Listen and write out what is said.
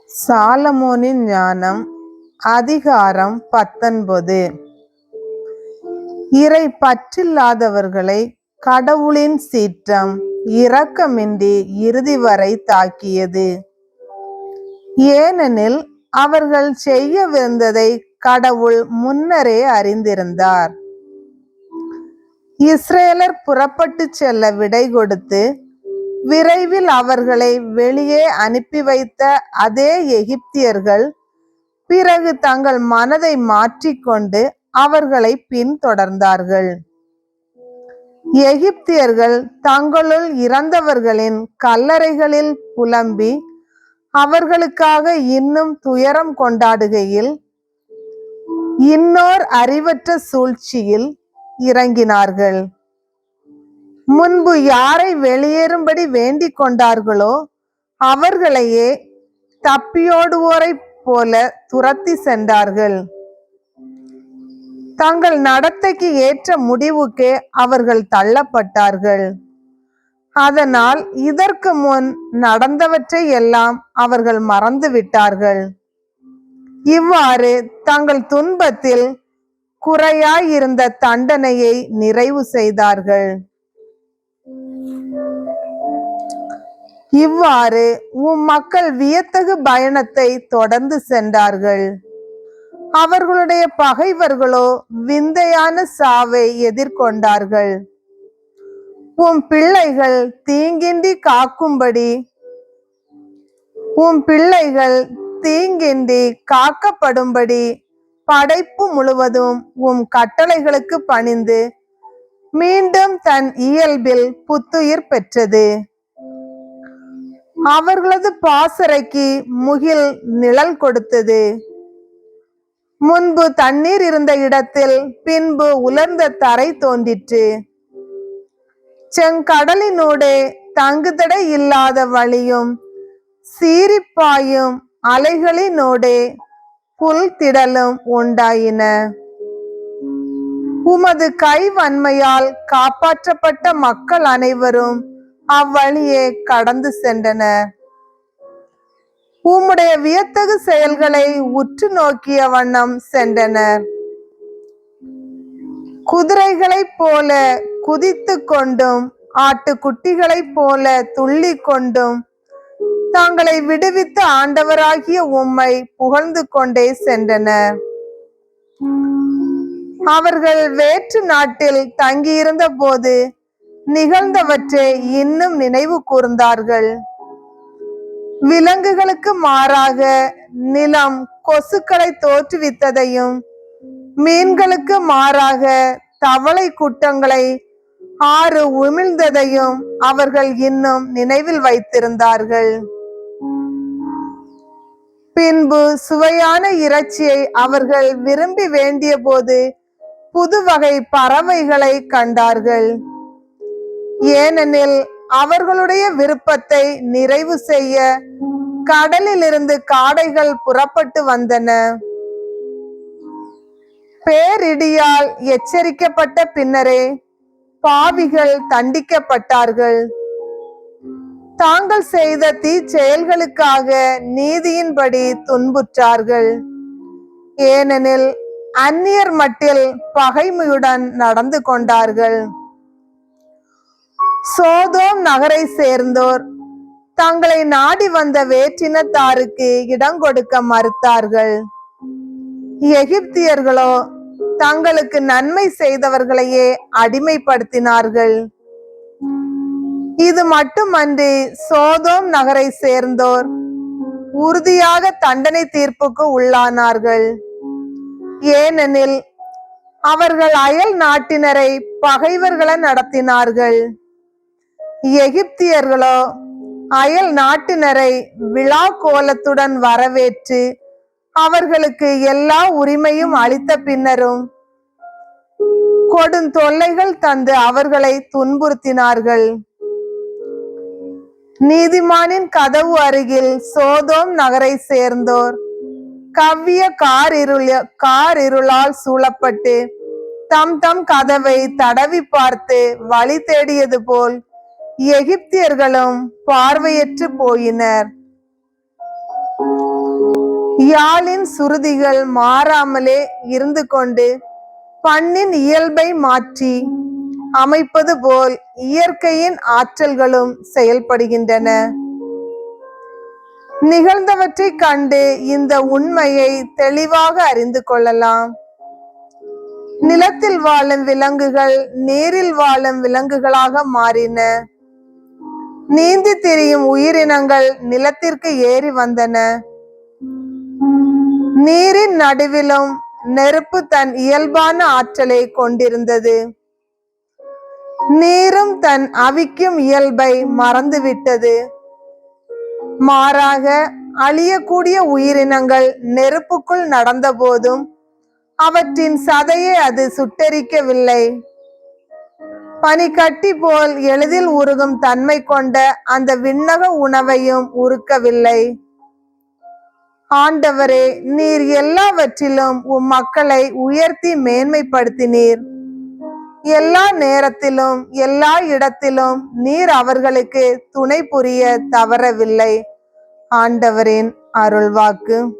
சாலமோனின் ஞானம் அதிகாரம் 19. இறை பற்றில்லாதவர்களை கடவுளின் சீற்றம் இரக்கமின்றி இறுதி வரை தாக்கியது. ஏனெனில் அவர்கள் செய்யவிருந்ததை கடவுள் முன்னரே அறிந்திருந்தார். இஸ்ரேலர் புறப்பட்டு செல்ல விடை கொடுத்து விரைவில் அவர்களை வெளியே அனுப்பி வைத்த அதே எகிப்தியர்கள் பிறகு தங்கள் மனதை மாற்றிக்கொண்டு அவர்களை பின்தொடர்ந்தார்கள். எகிப்தியர்கள் தங்களுள் இறந்தவர்களின் கல்லறைகளில் புலம்பி அவர்களுக்காக இன்னும் துயரம் கொண்டாடுகையில் இன்னோர் அறிவற்ற சூழ்ச்சியில் இறங்கினார்கள். முன்பு யாரை வெளியேறும்படி வேண்டிக் கொண்டார்களோ அவர்களையே தப்பியோடுவோரை போல துரத்தி சென்றார்கள். தங்கள் நடத்தைக்கு ஏற்ற முடிவுக்கே அவர்கள் தள்ளப்பட்டார்கள். அதனால் இதற்கு முன் நடந்தவற்றை எல்லாம் அவர்கள் மறந்து விட்டார்கள். இவ்வாறு தங்கள் துன்பத்தில் குறையாயிருந்த தண்டனையை நிறைவு செய்தார்கள். இவ்வாறு மக்கள் வியத்தகு பயணத்தை தொடர்ந்து சென்றார்கள். அவர்களுடைய பகைவர்களோ விந்தையான சாவை எதிர்கொண்டார்கள். பிள்ளைகள் தீங்கின்றி காக்கப்படும்படி படைப்பு முழுவதும் கட்டளைகளுக்கு பணிந்து மீண்டும் தன் இயல்பில் புத்துயிர் பெற்றது. அவர்களது பாசறைக்கு முகில் நிழல் கொடுத்தது. முன்பு தண்ணீர் இருந்த இடத்தில் பின்பு உலர்ந்த தரை தோன்றிற்று. செங்கடலினூடே தங்குதடை இல்லாத வழியும் சீரிப்பாயும் அலைகளினூடே புல்திடலும் உண்டாயின. உமது கை வன்மையால் காப்பாற்றப்பட்ட மக்கள் அனைவரும் அவ்வழியே கடந்து சென்றனர். உம்முடைய வியத்தகு செயல்களை உற்று நோக்கிய வண்ணம் சென்றனர். குதிரைகளைப் போல குதித்து கொண்டும் ஆட்டுக்குட்டிகளைப் போல துள்ளி கொண்டும் தங்களை விடுவித்த ஆண்டவராகிய உம்மை புகழ்ந்து கொண்டே சென்றனர். அவர்கள் வேற்று நாட்டில் தங்கியிருந்த போது நிகழ்ந்தவற்றை இன்னும் நினைவு கூர்ந்தார்கள். விலங்குகளுக்கு மாறாக நிலம் கொசுக்களை தோற்றுவித்ததையும் மீன்களுக்கு மாறாக தவளை கூட்டங்களை ஆறு உமிழ்ந்ததையும் அவர்கள் இன்னும் நினைவில் வைத்திருந்தார்கள். பின்பு சுவையான இறைச்சியை அவர்கள் விரும்பி வேண்டிய போது புது வகை பறவைகளை கண்டார்கள். ஏனெனில் அவர்களுடைய விருப்பத்தை நிறைவு செய்ய கடலில் இருந்து காடைகள் புறப்பட்டு வந்தன. பேரிடியால் எச்சரிக்கப்பட்ட பின்னரே பாவிகள் தண்டிக்கப்பட்டார்கள். தாங்கள் செய்த தீச்செயல்களுக்காக நீதியின்படி துன்புற்றார்கள். ஏனெனில் அந்நியர் மட்டில் பகைமையுடன் நடந்து கொண்டார்கள். சோதோம் நகரை சேர்ந்தோர் தங்களை நாடி வந்த வேற்றினத்தாருக்கு இடம் கொடுக்க மறுத்தார்கள். எகிப்தியர்களோ தங்களுக்கு நன்மை செய்தவர்களையே அடிமைப்படுத்தினார்கள். இது மட்டுமன்றி சோதோம் நகரை சேர்ந்தோர் உறுதியாக தண்டனை தீர்ப்புக்கு உள்ளானார்கள். ஏனெனில் அவர்கள் அயல் நாட்டினரை பகைவர்களை நடத்தினார்கள். எகிப்தியர்களோ அயல் நாட்டினரை விழா கோலத்துடன் வரவேற்று அவர்களுக்கு எல்லா உரிமையும் அளித்த பின்னரும் கொடுந்தொல்லைகள் தந்து அவர்களை துன்புறுத்தினார்கள். நீதிமானின் கதவு அருகில் சோதோம் நகரை சேர்ந்தோர் கவ்விய கார் இருளால் சூழப்பட்டு தம் தம் கதவை தடவி பார்த்து வழி தேடியது போல் எகிப்தியர்களும் பார்வையற்று போயினர். யாழின் சுருதிகள் மாறாமலே இருந்து கொண்டு பண்ணின் இயல்பை மாற்றி அமைப்பது போல் இயற்கையின் ஆற்றல்களும் செயல்படுகின்றன. நிகழ்ந்தவற்றை கண்டு இந்த உண்மையை தெளிவாக அறிந்து கொள்ளலாம். நிலத்தில் வாழும் விலங்குகள் நீரில் வாழும் விலங்குகளாக மாறின. நீந்தி திரியும் உயிரினங்கள் நிலத்திற்கு ஏறி வந்தன. நீரின் நடுவிலும் நெருப்பு தன் இயல்பான ஆற்றலை கொண்டிருந்தது. நீரும் தன் அவிக்கும் இயல்பை மறந்துவிட்டது. மாறாக அழியக்கூடிய உயிரினங்கள் நெருப்புக்குள் நடந்த போதும் அவற்றின் சதையை அது சுட்டெரிக்கவில்லை. பனிக்கட்டி போல் எளிதில் உருகும் தன்மை கொண்ட அந்த விண்ணக உணவையும் உருக்கவில்லை. ஆண்டவரே, நீர் எல்லாவற்றிலும் உம் மக்களை உயர்த்தி மேன்மைப்படுத்தினீர். எல்லா நேரத்திலும் எல்லா இடத்திலும் நீர் அவர்களுக்கு துணை புரிய தவறவில்லை. ஆண்டவரின் அருள்வாக்கு.